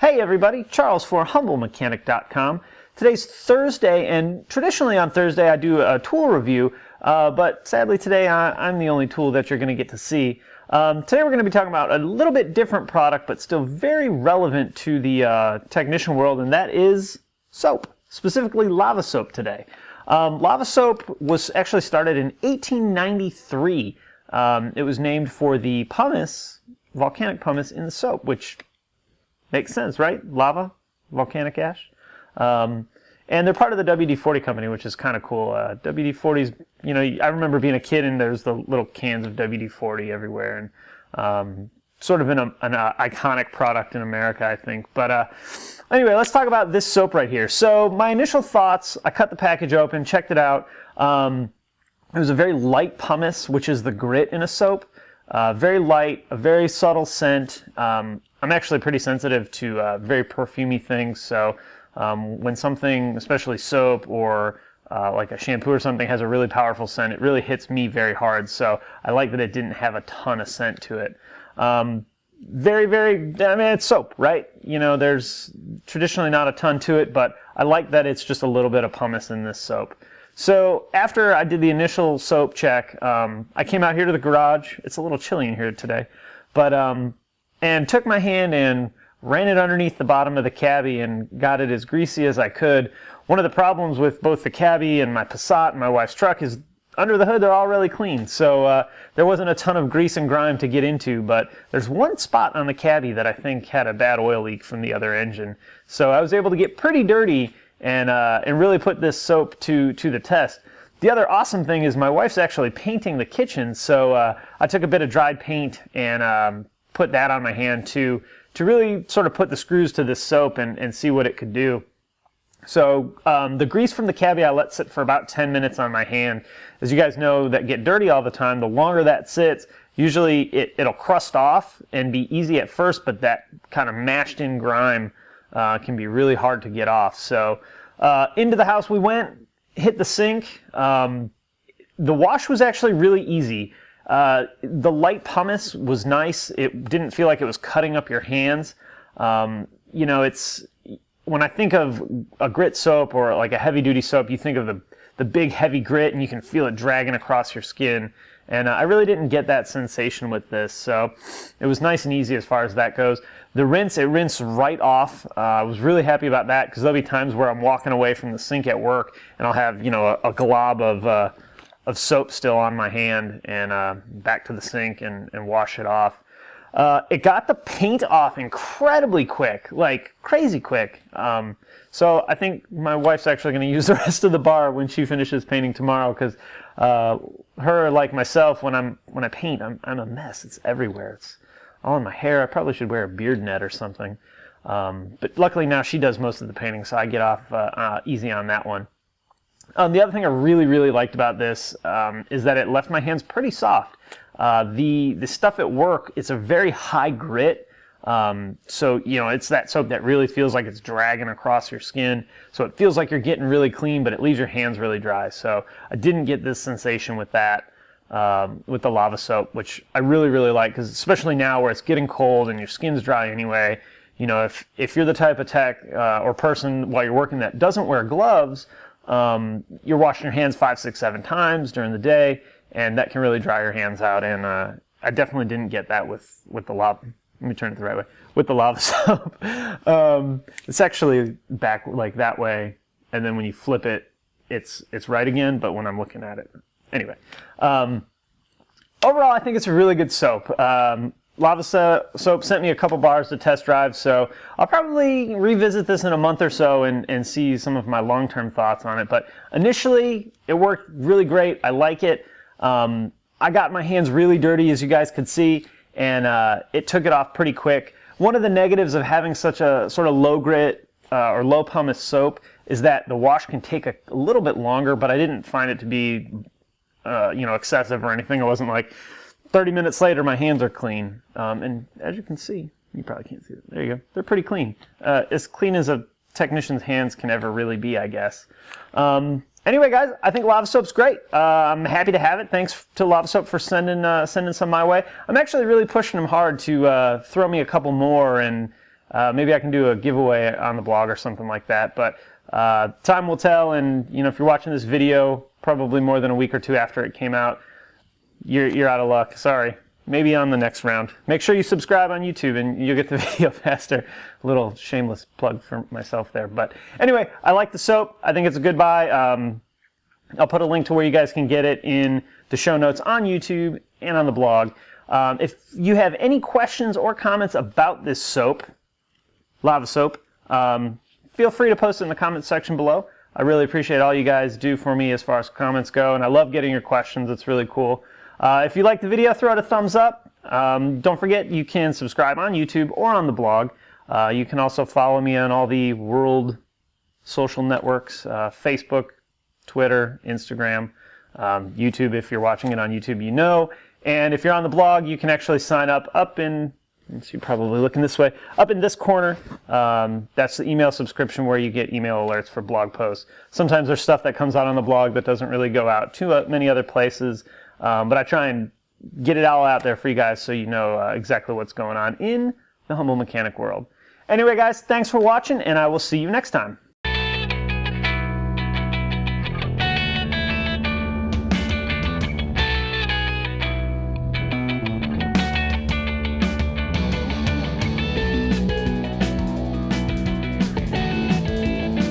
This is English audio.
Hey everybody, Charles for HumbleMechanic.com. Today's Thursday, and traditionally on Thursday I do a tool review, but sadly today I'm the only tool that you're going to get to see. Today we're going to be talking about a little bit different product, but still very relevant to the technician world, and that is soap, specifically lava soap today. Lava soap was actually started in 1893. It was named for the pumice, volcanic pumice in the soap, which makes sense, right? Lava, volcanic ash. And they're part of the WD-40 company, which is kind of cool. WD-40's, you know, I remember being a kid and there's the little cans of WD-40 everywhere, and sort of an iconic product in America, I think. But anyway, let's talk about this soap right here. So my initial thoughts, I cut the package open, checked it out. It was a very light pumice, which is the grit in a soap. Very light, a very subtle scent. I'm actually pretty sensitive to very perfumey things, so when something, especially soap or like a shampoo or something, has a really powerful scent, it really hits me very hard, so I like that it didn't have a ton of scent to it. Very, I mean, it's soap, right? You know, there's traditionally not a ton to it, but I like that it's just a little bit of pumice in this soap. So after I did the initial soap check, I came out here to the garage. It's a little chilly in here today, but and took my hand and ran it underneath the bottom of the Cabby and got it as greasy as I could. One of the problems with both the Cabby and my Passat and my wife's truck is under the hood they're all really clean, so there wasn't a ton of grease and grime to get into, but there's one spot on the Cabby that I think had a bad oil leak from the other engine. So I was able to get pretty dirty and really put this soap to the test. The other awesome thing is my wife's actually painting the kitchen, so I took a bit of dried paint and put that on my hand to really sort of put the screws to this soap and see what it could do. So the grease from the Cabby I let sit for about 10 minutes on my hand. As you guys know that get dirty all the time, the longer that sits, usually it'll crust off and be easy at first, but that kind of mashed in grime can be really hard to get off. So into the house we went, hit the sink. The wash was actually really easy. The light pumice was nice. It didn't feel like it was cutting up your hands. You know, when I think of a grit soap or like a heavy duty soap, you think of the big heavy grit and you can feel it dragging across your skin. And I really didn't get that sensation with this, so it was nice and easy as far as that goes. The rinse, it rinsed right off. I was really happy about that because there'll be times where I'm walking away from the sink at work and I'll have, you know, a glob of soap still on my hand and back to the sink and wash it off. It got the paint off incredibly quick, like crazy quick. So I think my wife's actually going to use the rest of the bar when she finishes painting tomorrow because her, like myself, when I paint, I'm a mess. It's everywhere. It's all in my hair. I probably should wear a beard net or something. But luckily now she does most of the painting, so I get off easy on that one. The other thing I really liked about this is that it left my hands pretty soft. The stuff at work, it's a very high grit. So, you know, it's that soap that really feels like it's dragging across your skin. So it feels like you're getting really clean, but it leaves your hands really dry. So I didn't get this sensation with that, with the lava soap, which I really like, because especially now where it's getting cold and your skin's dry anyway, you know, if you're the type of tech or person while you're working that doesn't wear gloves, you're washing your hands 5, 6, 7 times during the day, and that can really dry your hands out. And I definitely didn't get that with the lava. Let me turn it the right way. With the lava soap, it's actually back like that way, and then when you flip it, it's right again. But when I'm looking at it, anyway. Overall, I think it's a really good soap. Lava soap sent me a couple bars to test drive, so I'll probably revisit this in a month or so and see some of my long-term thoughts on it. But initially, it worked really great. I like it. I got my hands really dirty, as you guys could see, and it took it off pretty quick. One of the negatives of having such a sort of low grit or low pumice soap is that the wash can take a little bit longer, but I didn't find it to be you know, excessive or anything. It wasn't like 30 minutes later my hands are clean, and as you can see, you probably can't see it. There you go. They're pretty clean. As clean as a technician's hands can ever really be, I guess. Anyway, guys, I think lava soap's great. I'm happy to have it. Thanks to Lava Soap for sending some my way. I'm actually really pushing them hard to throw me a couple more and Maybe I can do a giveaway on the blog or something like that. But time will tell. And if you're watching this video, probably more than a week or two after it came out, you're out of luck. Sorry. Maybe on the next round. Make sure you subscribe on YouTube and you'll get the video faster. A little shameless plug for myself there. But anyway, I like the soap. I think it's a good buy. I'll put a link to where you guys can get it in the show notes on YouTube and on the blog. If you have any questions or comments about this soap, lava soap, feel free to post it in the comments section below. I really appreciate all you guys do for me as far as comments go, and I love getting your questions. It's really cool. If you like the video, throw it a thumbs up. Don't forget you can subscribe on YouTube or on the blog. You can also follow me on all the world social networks, Facebook, Twitter, Instagram, YouTube. If you're watching it on YouTube, you know. And if you're on the blog, you can actually sign up in, so you're probably looking this way, up in this corner. That's the email subscription where you get email alerts for blog posts. Sometimes there's stuff that comes out on the blog that doesn't really go out to many other places. But I try and get it all out there for you guys so you know exactly what's going on in the humble mechanic world. Anyway, guys, thanks for watching, and I will see you next time.